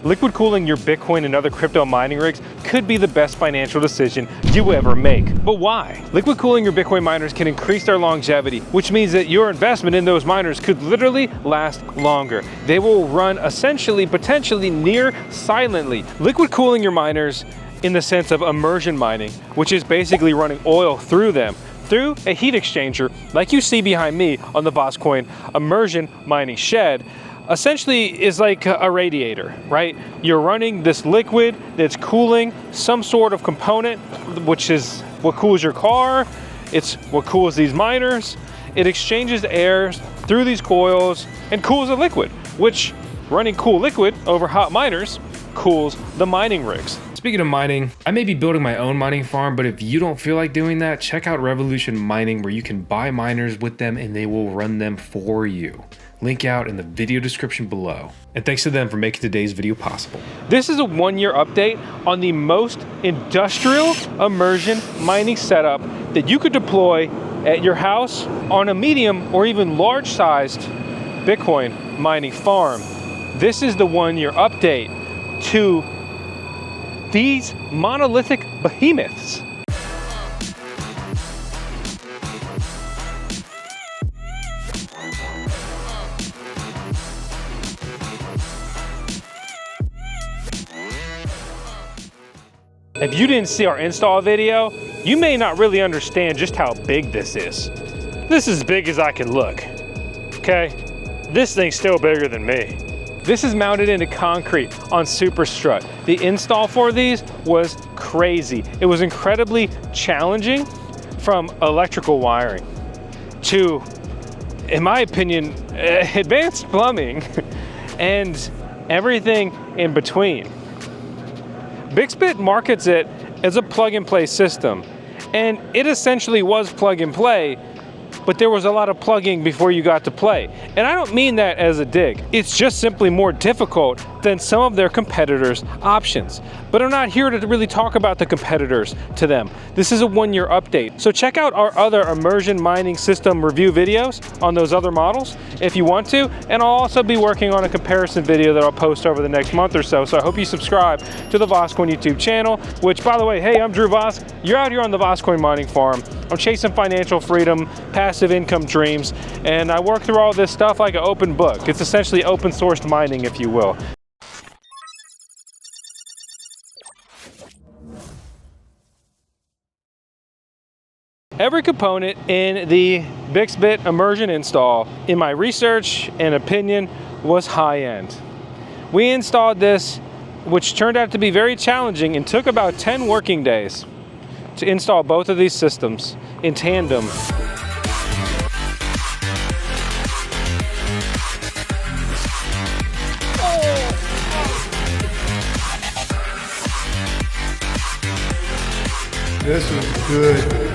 liquid cooling your Bitcoin and other crypto mining rigs could be the best financial decision you ever make. But why? Liquid cooling your Bitcoin miners can increase their longevity, which means that your investment in those miners could literally last longer. They will run essentially, potentially near silently. Liquid cooling your miners in the sense of immersion mining, which is basically running oil through them, through a heat exchanger like you see behind me on the VoskCoin immersion mining shed, essentially is like a radiator, right? You're running this liquid that's cooling some sort of component, which is what cools your car, it's what cools these miners. It exchanges air through these coils and cools the liquid, which running cool liquid over hot miners cools the mining rigs. Speaking of mining, I may be building my own mining farm, but if you don't feel like doing that, check out Revolution Mining, where you can buy miners with them and they will run them for you. Link out in the video description below. And thanks to them for making today's video possible. This is a 1-year update on the most industrial immersion mining setup that you could deploy at your house on a medium or even large sized Bitcoin mining farm. This is the 1-year update to these monolithic behemoths. If you didn't see our install video, you may not really understand just how big this is. This is as big as I can look, okay? This thing's still bigger than me. This is mounted into concrete on superstrut. The install for these was crazy. It was incredibly challenging, from electrical wiring to, in my opinion, advanced plumbing and everything in between. BiXBiT markets it as a plug-and-play system, and it essentially was plug-and-play, but there was a lot of plugging before you got to play. And I don't mean that as a dig. It's just simply more difficult than some of their competitors' options. But I'm not here to really talk about the competitors to them. This is a 1-year update. So check out our other immersion mining system review videos on those other models if you want to. And I'll also be working on a comparison video that I'll post over the next month or so. So I hope you subscribe to the VoskCoin YouTube channel, which, by the way, hey, I'm Drew Vosk. You're out here on the VoskCoin mining farm. I'm chasing financial freedom, passive income dreams, and I work through all this stuff like an open book. It's essentially open sourced mining, if you will. Every component in the BiXBiT immersion install, in my research and opinion, was high-end. We installed this, which turned out to be very challenging and took about 10 working days to install both of these systems in tandem. This was good.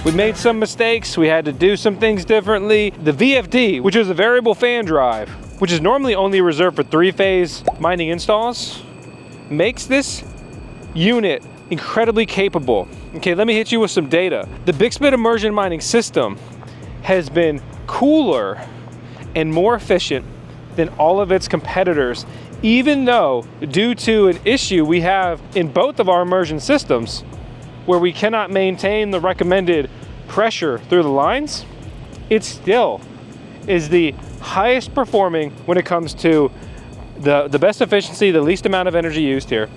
We made some mistakes, we had to do some things differently. The VFD, which is a variable fan drive, which is normally only reserved for 3-phase mining installs, makes this unit incredibly capable. Okay, let me hit you with some data. The BiXBiT immersion mining system has been cooler and more efficient than all of its competitors, even though, due to an issue we have in both of our immersion systems, where we cannot maintain the recommended pressure through the lines, it still is the highest performing when it comes to the best efficiency, the least amount of energy used here,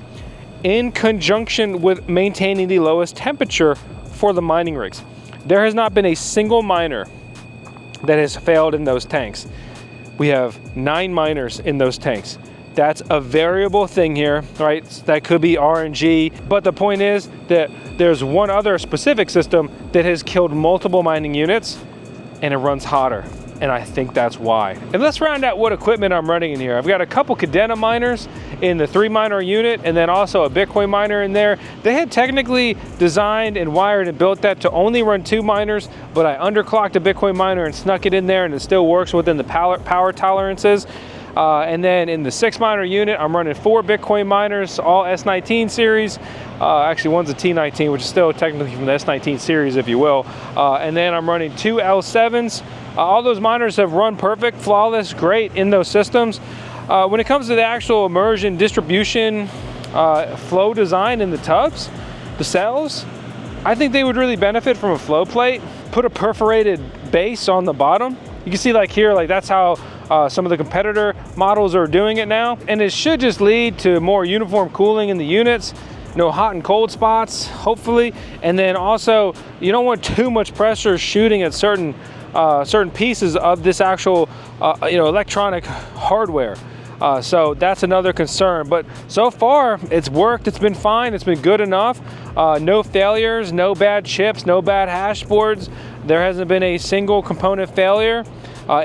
in conjunction with maintaining the lowest temperature for the mining rigs. There has not been a single miner that has failed in those tanks. We have 9 miners in those tanks. That's a variable thing here, right? That could be RNG, but the point is that there's one other specific system that has killed multiple mining units, and it runs hotter, and I think that's why. And let's round out what equipment I'm running in here. I've got a couple Cadena miners in the 3-miner unit, and then also a Bitcoin miner in there. They had technically designed and wired and built that to only run 2 miners, but I underclocked a Bitcoin miner and snuck it in there, and it still works within the power tolerances. And then in the 6 miner unit, I'm running 4 Bitcoin miners, all S19 series. Actually, one's a T19, which is still technically from the S19 series, if you will. And then I'm running 2 L7s. All those miners have run perfect, flawless, great in those systems. When it comes to the actual immersion distribution flow design in the tubs, the cells, I think they would really benefit from a flow plate. Put a perforated base on the bottom. You can see like here, like that's how some of the competitor models are doing it now. And it should just lead to more uniform cooling in the units, no hot and cold spots, hopefully. And then also, you don't want too much pressure shooting at certain pieces of this actual electronic hardware. So that's another concern, but so far it's worked. It's been fine. It's been good enough. No failures, no bad chips, no bad hash boards. There hasn't been a single component failure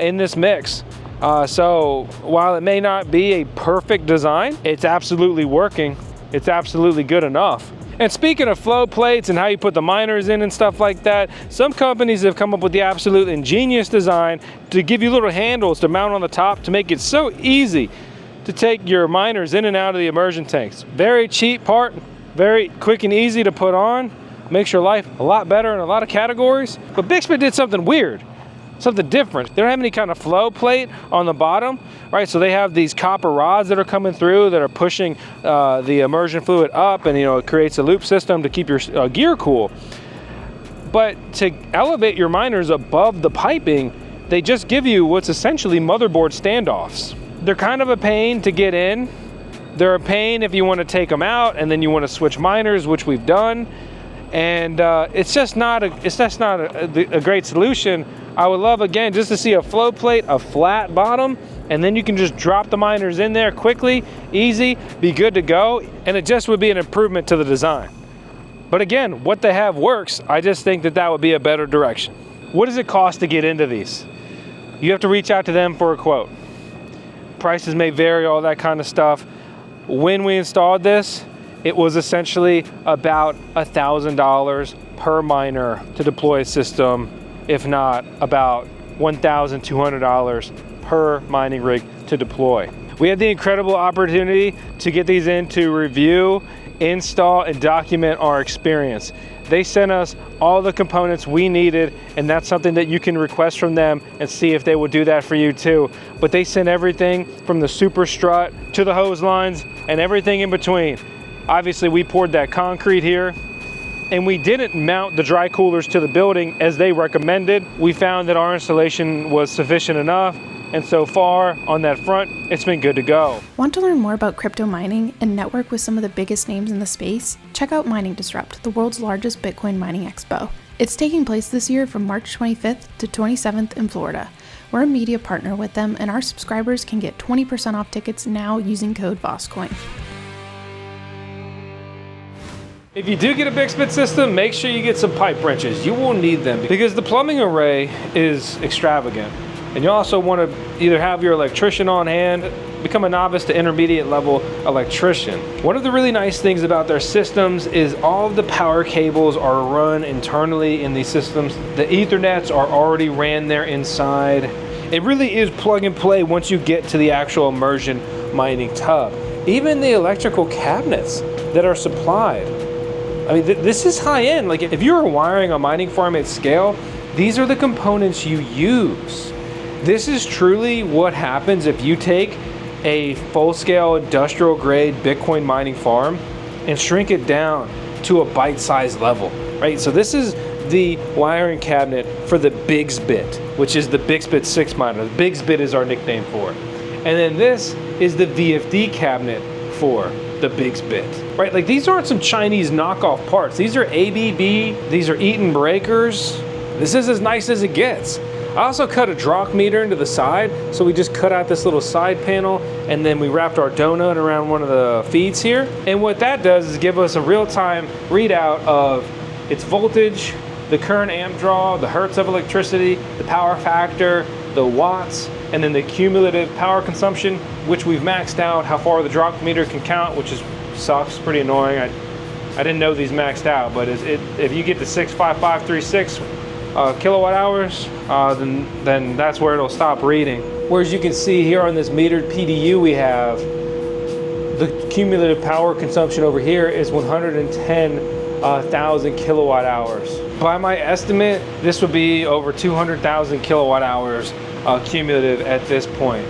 in this mix. So while it may not be a perfect design, it's absolutely working. It's absolutely good enough. And speaking of flow plates and how you put the miners in and stuff like that, some companies have come up with the absolute ingenious design to give you little handles to mount on the top to make it so easy to take your miners in and out of the immersion tanks. Very cheap part, very quick and easy to put on, makes your life a lot better in a lot of categories. But BiXBiT did something weird, something different. They don't have any kind of flow plate on the bottom, right? So they have these copper rods that are coming through that are pushing the immersion fluid up, and it creates a loop system to keep your gear cool. But to elevate your miners above the piping, they just give you what's essentially motherboard standoffs. They're kind of a pain to get in. They're a pain if you want to take them out and then you want to switch miners, which we've done. And it's just not a great solution. I would love, again, just to see a flow plate, a flat bottom, and then you can just drop the miners in there quickly, easy, be good to go, and it just would be an improvement to the design. But again, what they have works. I just think that would be a better direction. What does it cost to get into these? You have to reach out to them for a quote. Prices may vary, all that kind of stuff. When we installed this, it was essentially about $1,000 per miner to deploy a system, if not about $1,200 per mining rig to deploy. We had the incredible opportunity to get these in to review, install, and document our experience. They sent us all the components we needed, and that's something that you can request from them and see if they will do that for you too. But they sent everything from the super strut to the hose lines and everything in between. Obviously, we poured that concrete here, and we didn't mount the dry coolers to the building as they recommended. We found that our installation was sufficient enough, and so far on that front, it's been good to go. Want to learn more about crypto mining and network with some of the biggest names in the space? Check out Mining Disrupt, the world's largest Bitcoin mining expo. It's taking place this year from March 25th to 27th in Florida. We're a media partner with them, and our subscribers can get 20% off tickets now using code VoskCoin. If you do get a BiXBiT system, make sure you get some pipe wrenches. You will need them because the plumbing array is extravagant. And you also want to either have your electrician on hand, become a novice to intermediate level electrician. One of the really nice things about their systems is all of the power cables are run internally in these systems. The Ethernets are already ran there inside. It really is plug and play once you get to the actual immersion mining tub. Even the electrical cabinets that are supplied. I mean, this is high end. Like if you're wiring a mining farm at scale, these are the components you use. This is truly what happens if you take a full-scale industrial grade Bitcoin mining farm and shrink it down to a bite-sized level, right? So this is the wiring cabinet for the BiXBiT, which is the BiXBiT 6 miner. BiXBiT is our nickname for it. And then this is the VFD cabinet for the BiXBiT, right? Like these aren't some Chinese knockoff parts. These are ABB, these are Eaton breakers. This is as nice as it gets. I also cut a drock meter into the side, so we just cut out this little side panel, and then we wrapped our donut around one of the feeds here. And what that does is give us a real-time readout of its voltage, the current amp draw, the hertz of electricity, the power factor, the watts, and then the cumulative power consumption, which we've maxed out how far the drock meter can count, which sucks, pretty annoying. I didn't know these maxed out, but if you get to 65536 kilowatt hours, then that's where it'll stop reading. Whereas you can see here on this metered PDU we have, the cumulative power consumption over here is 110,000 kilowatt hours. By my estimate, this would be over 200,000 kilowatt hours cumulative at this point.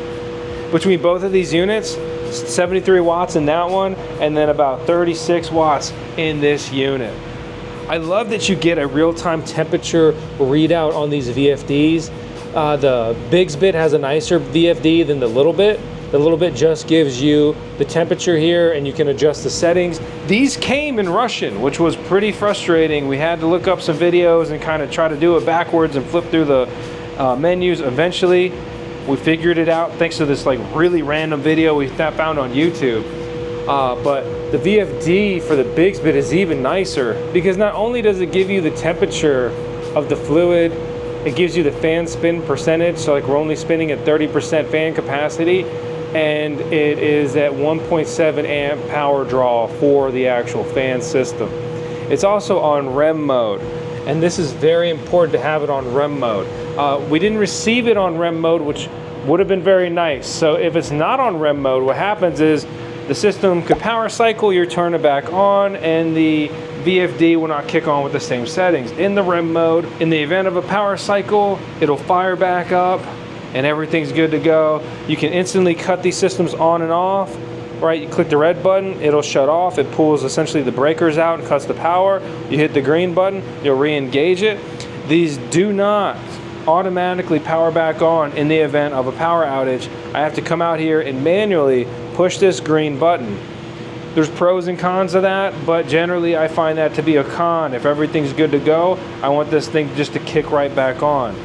Between both of these units, 73 watts in that one, and then about 36 watts in this unit. I love that you get a real-time temperature readout on these VFDs. The BiXBiT has a nicer VFD than the Little Bit. The Little Bit just gives you the temperature here and you can adjust the settings. These came in Russian, which was pretty frustrating. We had to look up some videos and kind of try to do it backwards and flip through the menus. Eventually, we figured it out thanks to this like really random video we found on YouTube. But the VFD for the BiXBiT is even nicer because not only does it give you the temperature of the fluid, it gives you the fan spin percentage. So like we're only spinning at 30% fan capacity, and it is at 1.7 amp power draw for the actual fan system. It's also on REM mode, and this is very important to have it on REM mode. We didn't receive it on REM mode, which would have been very nice. So if it's not on REM mode, what happens is the system could power cycle, you turn it back on, and the VFD will not kick on with the same settings. In the REM mode, in the event of a power cycle, it'll fire back up and everything's good to go. You can instantly cut these systems on and off, right? You click the red button, it'll shut off. It pulls essentially the breakers out and cuts the power. You hit the green button, you'll re-engage it. These do not automatically power back on in the event of a power outage. I have to come out here and manually push this green button. There's pros and cons of that, but generally I find that to be a con. If everything's good to go, I want this thing just to kick right back on.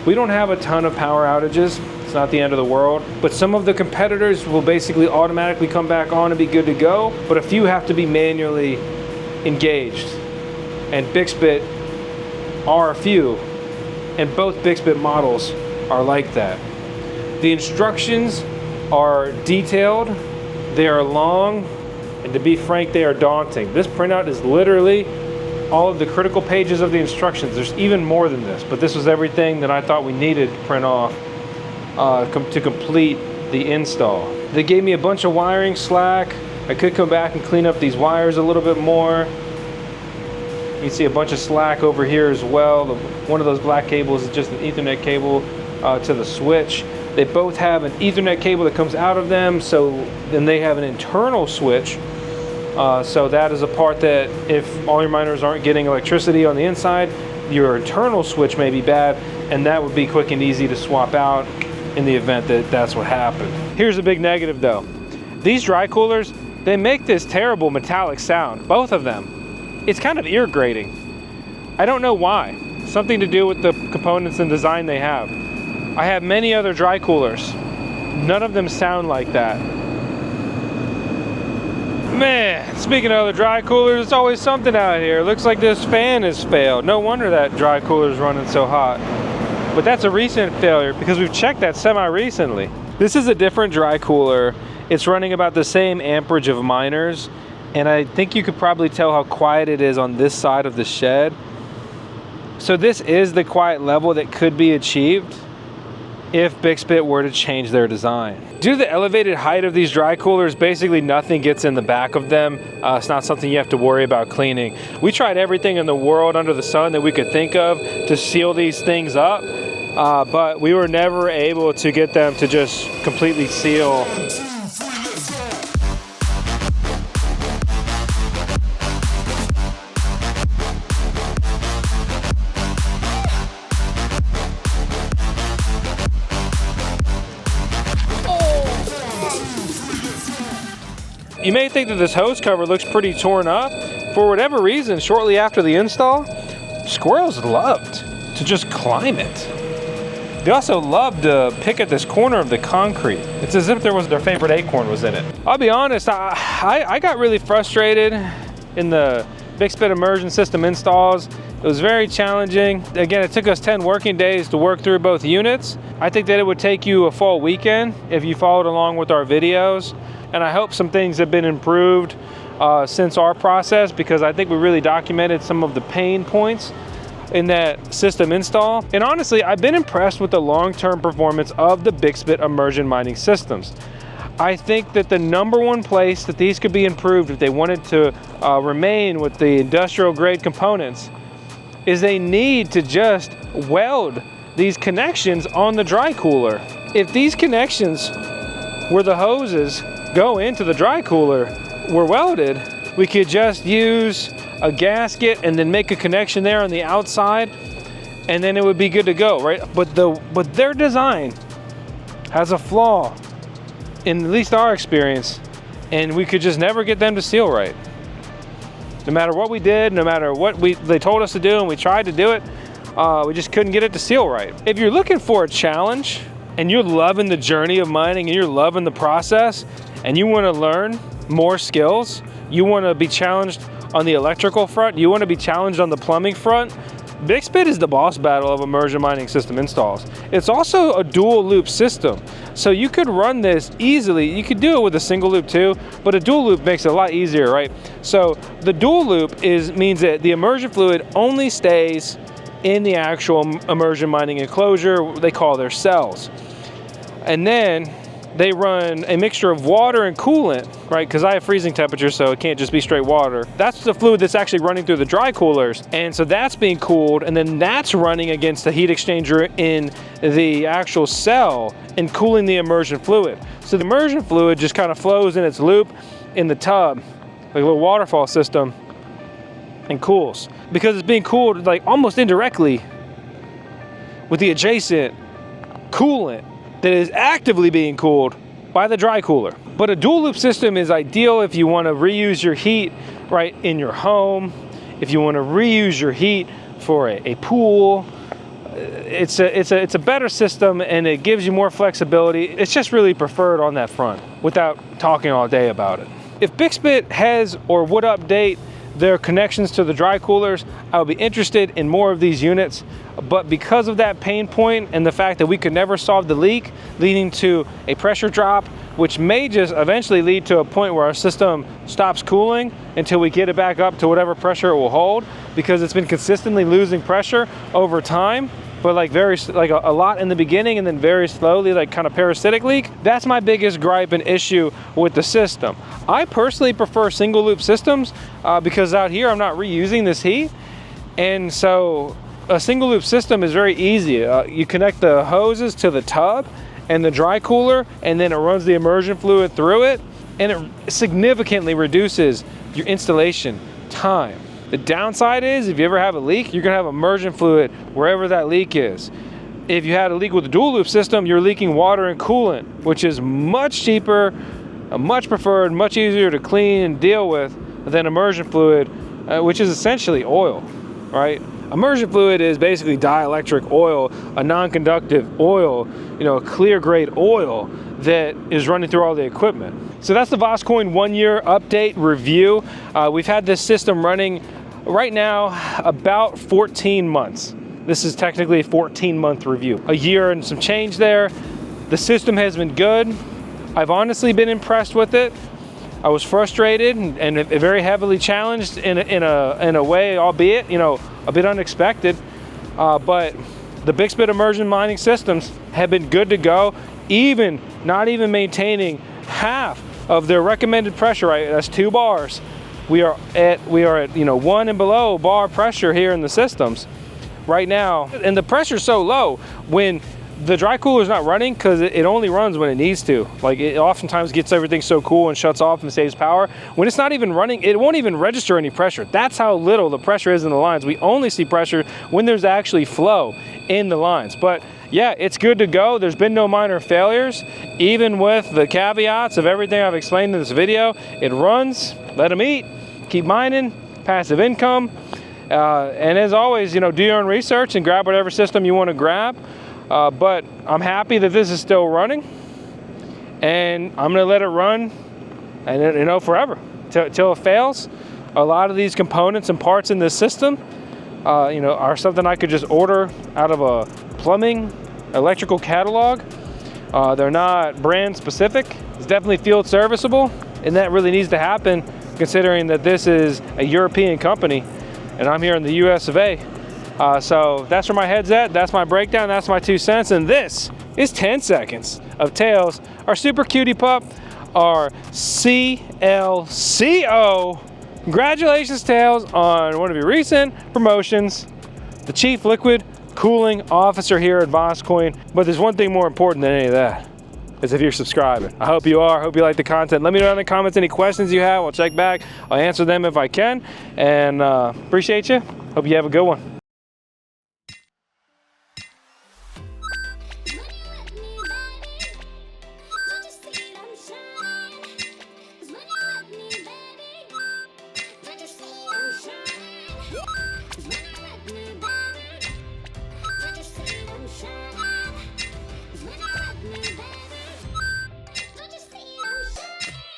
We don't have a ton of power outages. It's not the end of the world, but some of the competitors will basically automatically come back on and be good to go, but a few have to be manually engaged. And BiXBiT are a few, and both BiXBiT models are like that. The instructions are detailed, they are long, and to be frank, they are daunting. This printout is literally all of the critical pages of the instructions. There's even more than this, but this was everything that I thought we needed to print off to complete the install. They gave me a bunch of wiring slack. I could come back and clean up these wires a little bit more. You can see a bunch of slack over here as well. One of those black cables is just an Ethernet cable to the switch. They both have an Ethernet cable that comes out of them, so then they have an internal switch. So that is a part that if all your miners aren't getting electricity on the inside, your internal switch may be bad, and that would be quick and easy to swap out in the event that that's what happened. Here's a big negative though. These dry coolers, they make this terrible metallic sound, both of them. It's kind of ear grating. I don't know why. Something to do with the components and design they have. I have many other dry coolers. None of them sound like that. Man, speaking of other dry coolers, it's always something out here. Looks like this fan has failed. No wonder that dry cooler is running so hot. But that's a recent failure because we've checked that semi-recently. This is a different dry cooler. It's running about the same amperage of miners, and I think you could probably tell how quiet it is on this side of the shed. So this is the quiet level that could be achieved if BiXBiT were to change their design. Due to the elevated height of these dry coolers, basically nothing gets in the back of them. It's not something you have to worry about cleaning. We tried everything in the world under the sun that we could think of to seal these things up, but we were never able to get them to just completely seal. You may think that this hose cover looks pretty torn up. For whatever reason, shortly after the install, squirrels loved to just climb it. They also loved to pick at this corner of the concrete. It's as if their favorite acorn was in it. I'll be honest, I got really frustrated in the BiXBiT Immersion system installs. It was very challenging. Again, it took us 10 working days to work through both units. I think that it would take you a full weekend if you followed along with our videos. And I hope some things have been improved since our process, because I think we really documented some of the pain points in that system install. And honestly, I've been impressed with the long-term performance of the BiXBiT immersion mining systems. I think that the #1 place that these could be improved if they wanted to remain with the industrial grade components is they need to just weld these connections on the dry cooler. If these connections where the hoses go into the dry cooler were welded, we could just use a gasket and then make a connection there on the outside, and then it would be good to go, right? But their design has a flaw, in at least our experience, and we could just never get them to seal right. No matter what we did, no matter what they told us to do, and we tried to do it, we just couldn't get it to seal right. If you're looking for a challenge, and you're loving the journey of mining, and you're loving the process, and you want to learn more skills, you want to be challenged on the electrical front, you want to be challenged on the plumbing front, BiXBiT is the boss battle of immersion mining system installs. It's also a dual loop system. So you could run this easily. You could do it with a single loop too, but a dual loop makes it a lot easier, right? So the dual loop means that the immersion fluid only stays in the actual immersion mining enclosure they call their cells. And then they run a mixture of water and coolant, right? Because I have freezing temperature, so it can't just be straight water. That's the fluid that's actually running through the dry coolers. And so that's being cooled, and then that's running against the heat exchanger in the actual cell and cooling the immersion fluid. So the immersion fluid just kind of flows in its loop in the tub, like a little waterfall system, and cools. Because it's being cooled like almost indirectly with the adjacent coolant that is actively being cooled by the dry cooler. But a dual loop system is ideal if you want to reuse your heat right in your home, if you want to reuse your heat for a pool. It's a better system, and it gives you more flexibility. It's just really preferred on that front without talking all day about it. If BiXBiT has or would update their connections to the dry coolers, I would be interested in more of these units. But because of that pain point and the fact that we could never solve the leak, leading to a pressure drop, which may just eventually lead to a point where our system stops cooling until we get it back up to whatever pressure it will hold, because it's been consistently losing pressure over time, but like a lot in the beginning and then very slowly, like kind of parasitic leak. That's my biggest gripe and issue with the system. I personally prefer single loop systems because out here I'm not reusing this heat, and so a single loop system is very easy. You connect the hoses to the tub and the dry cooler, and then it runs the immersion fluid through it, and it significantly reduces your installation time. The downside is if you ever have a leak, you're gonna have immersion fluid wherever that leak is. If you had a leak with a dual loop system, you're leaking water and coolant, which is much cheaper, much preferred, much easier to clean and deal with than immersion fluid, which is essentially oil, right? Immersion fluid is basically dielectric oil, a non-conductive oil, a clear grade oil that is running through all the equipment. So that's the VoskCoin 1-year update review. We've had this system running right now about 14 months. This is technically a 14-month review. A year and some change there. The system has been good. I've honestly been impressed with it. I was frustrated and very heavily challenged in a way, albeit a bit unexpected. But the BiXBiT immersion mining systems have been good to go, not even maintaining half of their recommended pressure. Right, that's 2 bars. We are at 1 and below bar pressure here in the systems right now, and the pressure is so low when the dry cooler is not running, because it only runs when it needs to. Like, it oftentimes gets everything so cool and shuts off and saves power. When it's not even running, it won't even register any pressure. That's how little the pressure is in the lines. We only see pressure when there's actually flow in the lines. But yeah, it's good to go. There's been no minor failures, even with the caveats of everything I've explained in this video. It runs, let them eat, keep mining, passive income. And as always, do your own research and grab whatever system you want to grab. But I'm happy that this is still running, and I'm going to let it run, and forever till it fails. A lot of these components and parts in this system, are something I could just order out of a plumbing, electrical catalog. They're not brand specific. It's definitely field serviceable, and that really needs to happen considering that this is a European company, and I'm here in the US of A. So that's where my head's at. That's my breakdown. That's my 2 cents. And this is 10 seconds of Tails, our super cutie pup, our CLCO. Congratulations, Tails, on one of your recent promotions, the Chief Liquid Cooling Officer here at VoskCoin. But there's one thing more important than any of that, is if you're subscribing. I hope you are. I hope you like the content. Let me know in the comments any questions you have. I'll check back. I'll answer them if I can. And appreciate you. Hope you have a good one.